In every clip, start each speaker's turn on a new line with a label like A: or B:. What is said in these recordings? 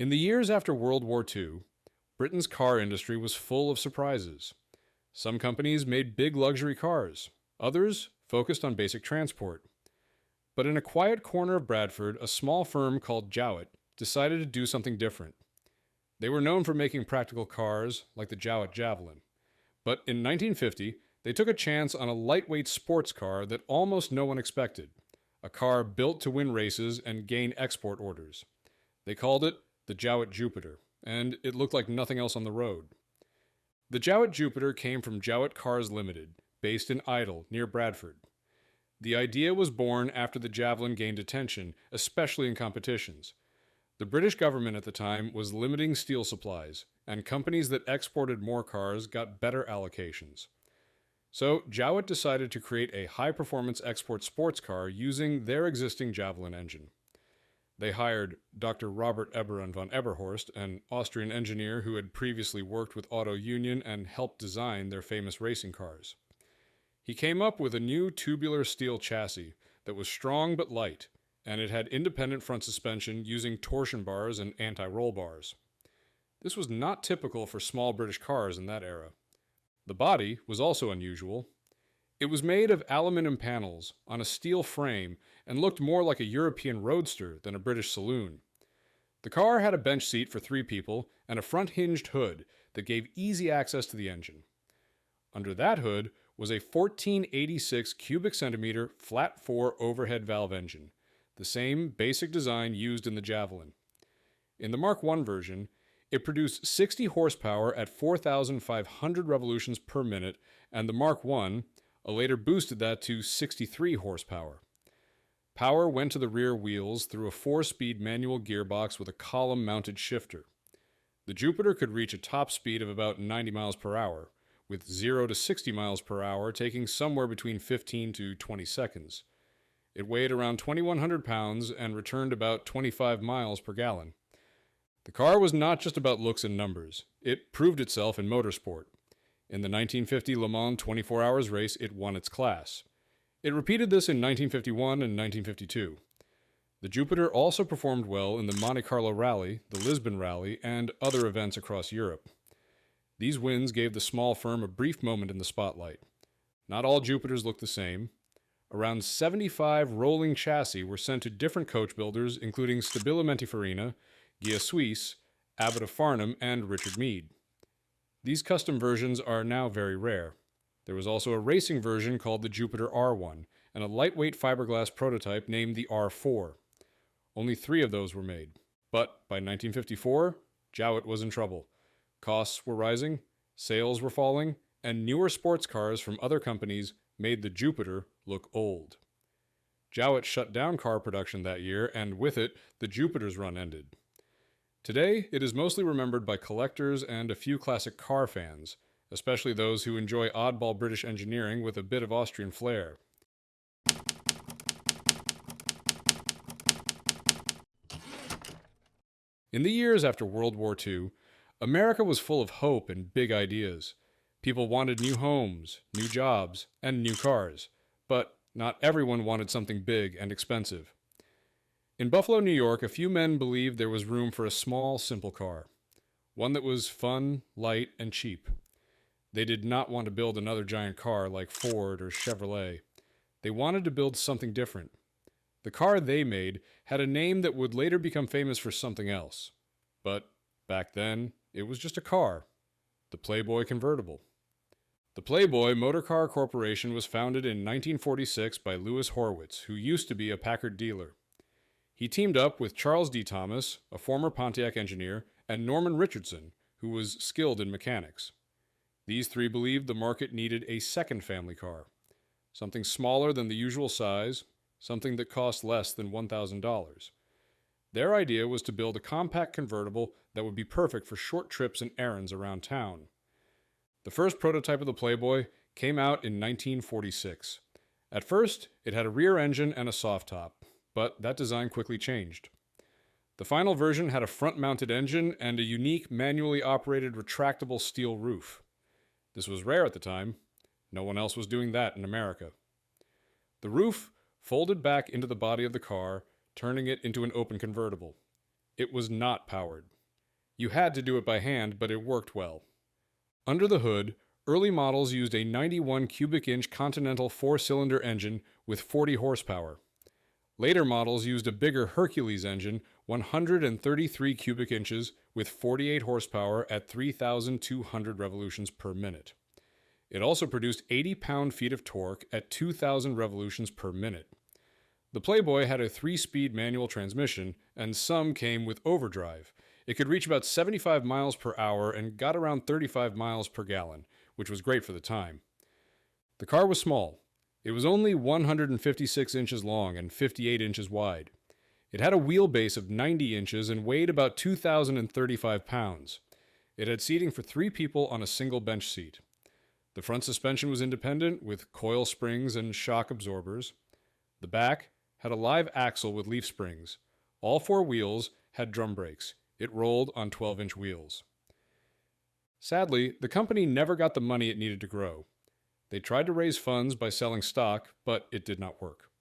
A: In the years after World War II, Britain's car industry was full of surprises. Some companies made big luxury cars, others focused on basic transport. But in a quiet corner of Bradford, a small firm called Jowett decided to do something different. They were known for making practical cars like the Jouat Javelin. But in 1950, they took a chance on a lightweight sports car that almost no one expected, a car built to win races and gain export orders. They called it the Jowett Jupiter, and it looked like nothing else on the road. The Jouat Jupiter came from Jowett Cars Limited, based in Idle, near Bradford. The idea was born after the Javelin gained attention, especially in competitions. The British government at the time was limiting steel supplies, and companies that exported more cars got better allocations. So Jowett decided to create a high-performance export sports car using their existing Javelin engine. They hired Dr. Robert Eberhard von Eberhorst, an Austrian engineer who had previously worked with Auto Union and helped design their famous racing cars. He came up with a new tubular steel chassis that was strong but light, and it had independent front suspension using torsion bars and anti-roll bars. This was not typical for small British cars in that era. The body was also unusual. It was made of aluminium panels on a steel frame and looked more like a European roadster than a British saloon. The car had a bench seat for 3 people and a front hinged hood that gave easy access to the engine. Under that hood was a 1486 cubic centimeter flat-4 overhead valve engine, the same basic design used in the Javelin. In the Mark I version, it produced 60 horsepower at 4,500 revolutions per minute, and the Mark I later boosted that to 63 horsepower. Power went to the rear wheels through a 4-speed manual gearbox with a column-mounted shifter. The Jupiter could reach a top speed of about 90 miles per hour, with 0 to 60 miles per hour taking somewhere between 15 to 20 seconds. It weighed around 2,100 pounds and returned about 25 miles per gallon. The car was not just about looks and numbers. It proved itself in motorsport. In the 1950 Le Mans 24 Hours race, it won its class. It repeated this in 1951 and 1952. The Jupiter also performed well in the Monte Carlo Rally, the Lisbon Rally, and other events across Europe. These wins gave the small firm a brief moment in the spotlight. Not all Jupiters looked the same. Around 75 rolling chassis were sent to different coach builders, including Stabilimenti Farina, Ghia Suisse, Abbott of Farnham, and Richard Mead. These custom versions are now very rare. There was also a racing version called the Jupiter R1, and a lightweight fiberglass prototype named the R4. Only 3 of those were made. But by 1954, Jowett was in trouble. Costs were rising, sales were falling, and newer sports cars from other companies made the Jupiter look old. Jowett shut down car production that year, and with it, the Jupiter's run ended. Today, it is mostly remembered by collectors and a few classic car fans, especially those who enjoy oddball British engineering with a bit of Austrian flair. In the years after World War II, America was full of hope and big ideas. People wanted new homes, new jobs, and new cars, but not everyone wanted something big and expensive. In Buffalo, New York, a few men believed there was room for a small, simple car, one that was fun, light, and cheap. They did not want to build another giant car like Ford or Chevrolet. They wanted to build something different. The car they made had a name that would later become famous for something else. But back then, it was just a car, the Playboy Convertible. The Playboy Motor Car Corporation was founded in 1946 by Louis Horwitz, who used to be a Packard dealer. He teamed up with Charles D. Thomas, a former Pontiac engineer, and Norman Richardson, who was skilled in mechanics. These 3 believed the market needed a second family car, something smaller than the usual size, something that cost less than $1,000. Their idea was to build a compact convertible that would be perfect for short trips and errands around town. The first prototype of the Playboy came out in 1946. At first, it had a rear engine and a soft top, but that design quickly changed. The final version had a front-mounted engine and a unique manually operated retractable steel roof. This was rare at the time. No one else was doing that in America. The roof folded back into the body of the car, turning it into an open convertible. It was not powered. You had to do it by hand, but it worked well. Under the hood, early models used a 91 cubic inch Continental 4-cylinder engine with 40 horsepower. Later models used a bigger Hercules engine, 133 cubic inches, with 48 horsepower at 3,200 revolutions per minute. It also produced 80 pound-feet of torque at 2,000 revolutions per minute. The Playboy had a 3-speed manual transmission, and some came with overdrive. It could reach about 75 miles per hour and got around 35 miles per gallon, which was great for the time. The car was small. It was only 156 inches long and 58 inches wide. It had a wheelbase of 90 inches and weighed about 2,035 pounds. It had seating for 3 people on a single bench seat. The front suspension was independent with coil springs and shock absorbers. The back had a live axle with leaf springs. All 4 wheels had drum brakes. It rolled on 12-inch wheels. Sadly, the company never got the money it needed to grow. They tried to raise funds by selling stock, but it did not work.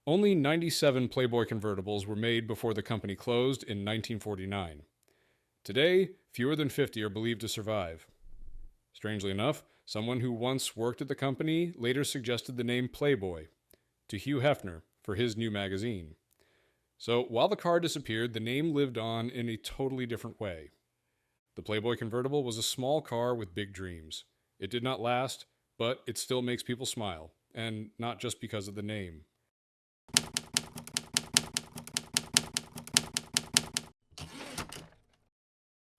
A: Only 97 Playboy convertibles were made before the company closed in 1949. Today, fewer than 50 are believed to survive. Strangely enough, someone who once worked at the company later suggested the name Playboy to Hugh Hefner for his new magazine. So while the car disappeared, the name lived on in a totally different way. The Playboy convertible was a small car with big dreams. It did not last, but it still makes people smile, and not just because of the name.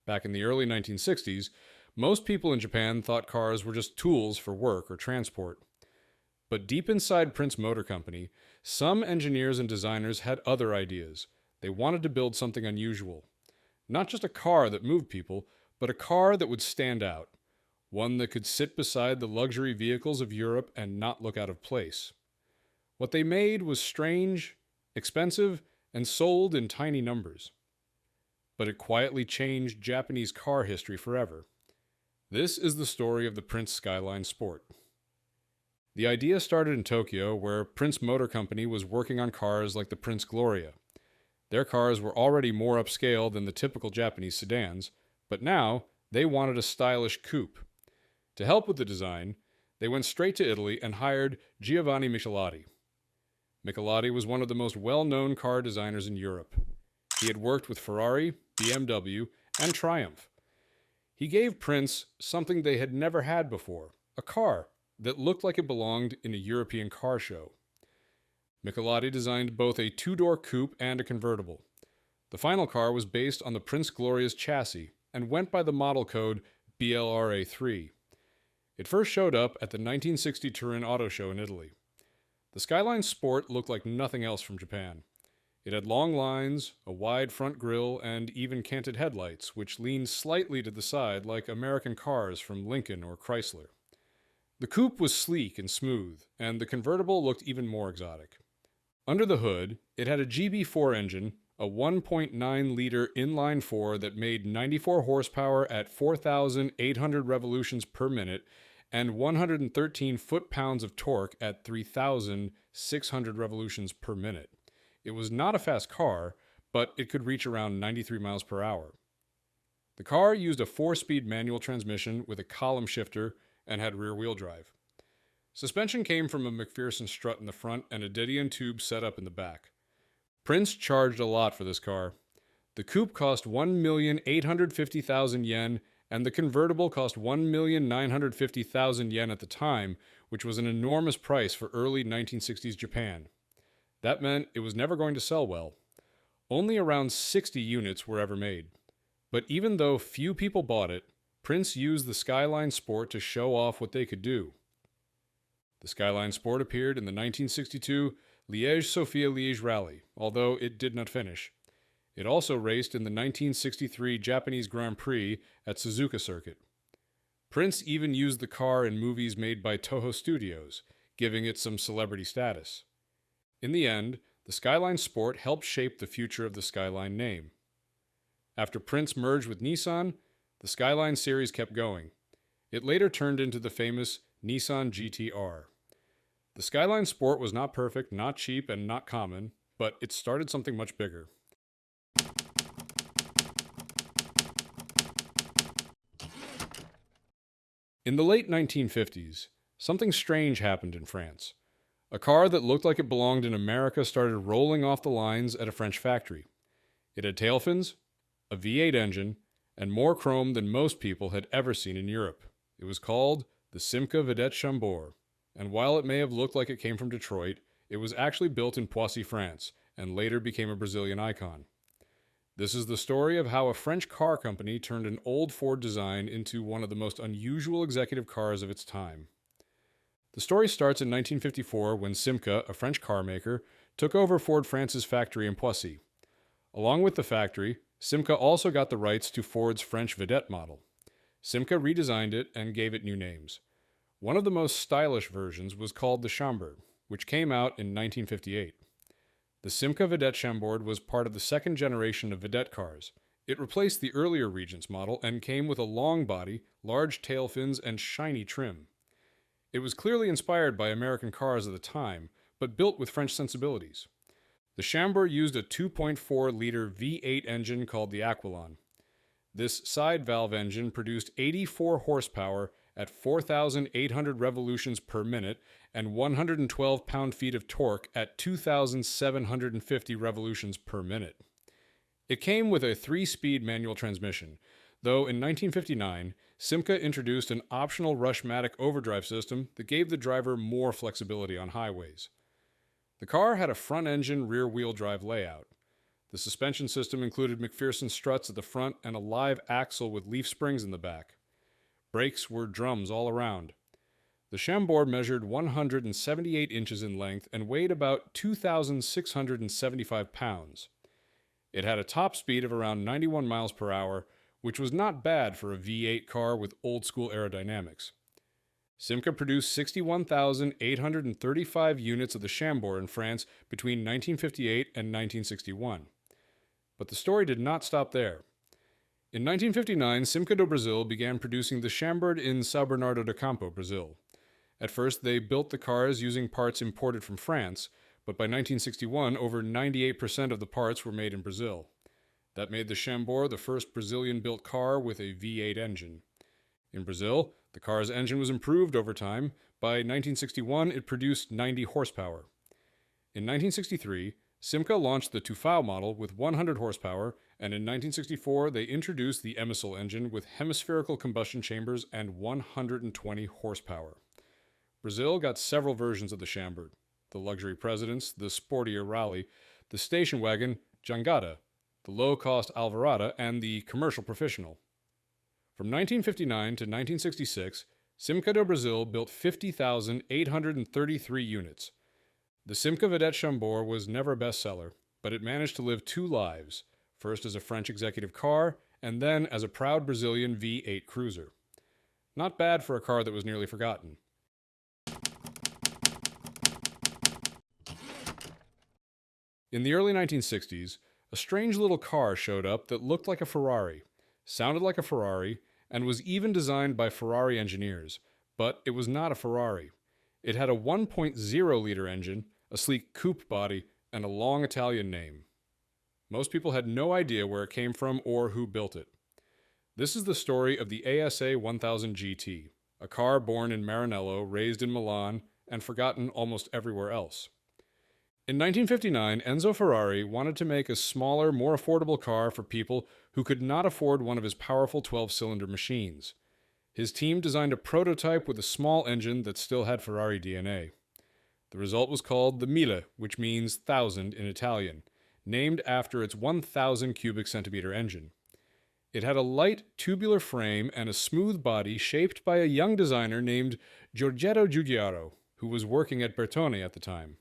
A: Back in the early 1960s, most people in Japan thought cars were just tools for work or transport. But deep inside Prince Motor Company, some engineers and designers had other ideas. They wanted to build something unusual. Not just a car that moved people, but a car that would stand out. One that could sit beside the luxury vehicles of Europe and not look out of place. What they made was strange, expensive, and sold in tiny numbers. But it quietly changed Japanese car history forever. This is the story of the Prince Skyline Sport. The idea started in Tokyo, where Prince Motor Company was working on cars like the Prince Gloria. Their cars were already more upscale than the typical Japanese sedans, but now they wanted a stylish coupe. To help with the design, they went straight to Italy and hired Giovanni Michelotti. Michelotti was one of the most well-known car designers in Europe. He had worked with Ferrari, BMW, and Triumph. He gave Prince something they had never had before, a car that looked like it belonged in a European car show. Michelotti designed both a 2-door coupe and a convertible. The final car was based on the Prince Gloria's chassis and went by the model code BLRA3. It first showed up at the 1960 Turin Auto Show in Italy. The Skyline Sport looked like nothing else from Japan. It had long lines, a wide front grille, and even canted headlights, which leaned slightly to the side like American cars from Lincoln or Chrysler. The coupe was sleek and smooth, and the convertible looked even more exotic. Under the hood, it had a GB4 engine, a 1.9-liter inline-4 that made 94 horsepower at 4,800 revolutions per minute and 113 foot-pounds of torque at 3,600 revolutions per minute. It was not a fast car, but it could reach around 93 miles per hour. The car used a 4-speed manual transmission with a column shifter and had rear-wheel drive. Suspension came from a McPherson strut in the front and a Dedion tube set up in the back. Prince charged a lot for this car. The coupe cost 1,850,000 yen, and the convertible cost 1,950,000 yen at the time, which was an enormous price for early 1960s Japan. That meant it was never going to sell well. Only around 60 units were ever made. But even though few people bought it, Prince used the Skyline Sport to show off what they could do. The Skyline Sport appeared in the 1962 Liège-Sofia-Liège Rally, although it did not finish. It also raced in the 1963 Japanese Grand Prix at Suzuka Circuit. Prince even used the car in movies made by Toho Studios, giving it some celebrity status. In the end, the Skyline Sport helped shape the future of the Skyline name. After Prince merged with Nissan, the Skyline series kept going. It later turned into the famous Nissan GT-R. The Skyline Sport was not perfect, not cheap, and not common, but it started something much bigger. In the late 1950s, something strange happened in France. A car that looked like it belonged in America started rolling off the lines at a French factory. It had tailfins, a V8 engine, and more chrome than most people had ever seen in Europe. It was called the Simca Vedette Chambord, and while it may have looked like it came from Detroit, it was actually built in Poissy, France, and later became a Brazilian icon. This is the story of how a French car company turned an old Ford design into one of the most unusual executive cars of its time. The story starts in 1954 when Simca, a French car maker, took over Ford France's factory in Poissy. Along with the factory, Simca also got the rights to Ford's French Vedette model. Simca redesigned it and gave it new names. One of the most stylish versions was called the Shamberg, which came out in 1958. The Simca Vedette Chambord was part of the second generation of Vedette cars. It replaced the earlier Regent's model and came with a long body, large tail fins, and shiny trim. It was clearly inspired by American cars of the time, but built with French sensibilities. The Chambord used a 2.4-liter V8 engine called the Aquilon. This side valve engine produced 84 horsepower at 4,800 revolutions per minute and 112 pound-feet of torque at 2,750 revolutions per minute. It came with a 3-speed manual transmission, though in 1959, Simca introduced an optional Rushmatic overdrive system that gave the driver more flexibility on highways. The car had a front-engine rear-wheel drive layout. The suspension system included McPherson struts at the front and a live axle with leaf springs in the back. Brakes were drums all around. The Chambord measured 178 inches in length and weighed about 2,675 pounds. It had a top speed of around 91 miles per hour, which was not bad for a V8 car with old-school aerodynamics. Simca produced 61,835 units of the Chambord in France between 1958 and 1961. But the story did not stop there. In 1959, Simca do Brasil began producing the Chambord in São Bernardo do Campo, Brazil. At first, they built the cars using parts imported from France, but by 1961, over 98% of the parts were made in Brazil. That made the Chambord the first Brazilian-built car with a V8 engine. In Brazil, the car's engine was improved over time. By 1961, it produced 90 horsepower. In 1963, Simca launched the Tufão model with 100 horsepower, and in 1964 they introduced the Emissal engine with hemispherical combustion chambers and 120 horsepower. Brazil got several versions of the Chambord: the luxury Presidents, the sportier Rally, the station wagon Jangada, the low-cost Alvorada, and the commercial Professional. From 1959 to 1966, Simca do Brasil built 50,833 units. The Simca Vedette Chambord was never a bestseller, but it managed to live 2 lives, first as a French executive car, and then as a proud Brazilian V8 cruiser. Not bad for a car that was nearly forgotten. In the early 1960s, a strange little car showed up that looked like a Ferrari, sounded like a Ferrari, and was even designed by Ferrari engineers, but it was not a Ferrari. It had a 1.0-liter engine, a sleek coupe body, and a long Italian name. Most people had no idea where it came from or who built it. This is the story of the ASA 1000 GT, a car born in Maranello, raised in Milan, and forgotten almost everywhere else. In 1959, Enzo Ferrari wanted to make a smaller, more affordable car for people who could not afford one of his powerful 12-cylinder machines. His team designed a prototype with a small engine that still had Ferrari DNA. The result was called the Mille, which means 1,000 in Italian, named after its 1,000 cubic centimeter engine. It had a light, tubular frame and a smooth body shaped by a young designer named Jowett Jupiter, who was working at Bertone at the time.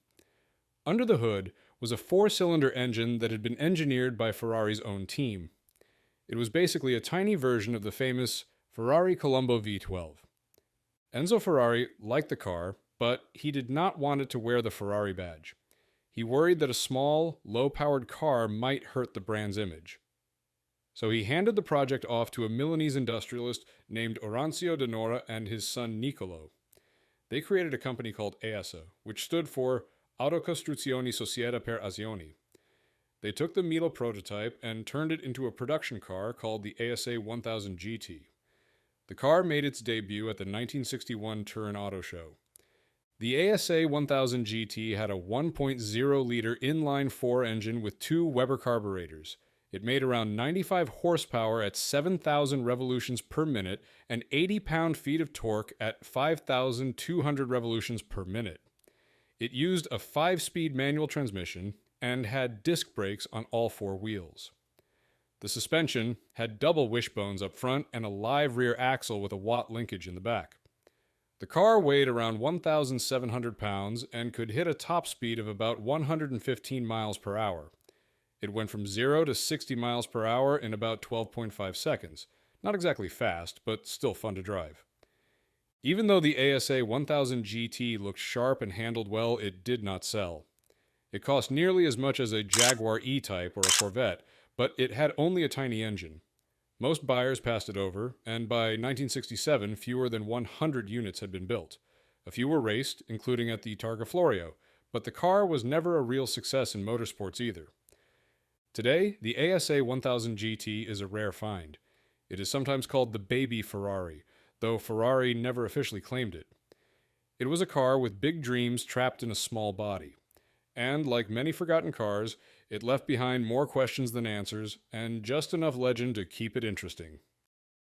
A: Under the hood was a 4-cylinder engine that had been engineered by Ferrari's own team. It was basically a tiny version of the famous Ferrari Colombo V12. Enzo Ferrari liked the car, but he did not want it to wear the Ferrari badge. He worried that a small, low-powered car might hurt the brand's image. So he handed the project off to a Milanese industrialist named Oronzio de Nora and his son Niccolò. They created a company called ASA, which stood for Autocostruzioni Società per Azioni. They took the Mille prototype and turned it into a production car called the ASA 1000 GT. The car made its debut at the 1961 Turin Auto Show. The ASA 1000 GT had a 1.0-liter inline-4 engine with 2 Weber carburetors. It made around 95 horsepower at 7,000 revolutions per minute and 80 pound-feet of torque at 5,200 revolutions per minute. It used a 5-speed manual transmission and had disc brakes on all 4 wheels. The suspension had double wishbones up front and a live rear axle with a Watt linkage in the back. The car weighed around 1,700 pounds and could hit a top speed of about 115 miles per hour. It went from 0 to 60 miles per hour in about 12.5 seconds. Not exactly fast, but still fun to drive. Even though the ASA 1000 GT looked sharp and handled well, it did not sell. It cost nearly as much as a Jaguar E-Type or a Corvette, but it had only a tiny engine. Most buyers passed it over, and by 1967, fewer than 100 units had been built. A few were raced, including at the Targa Florio, but the car was never a real success in motorsports either. Today, the ASA 1000 GT is a rare find. It is sometimes called the baby Ferrari, though Ferrari never officially claimed it. It was a car with big dreams trapped in a small body. And, like many forgotten cars, it left behind more questions than answers, and just enough legend to keep it interesting.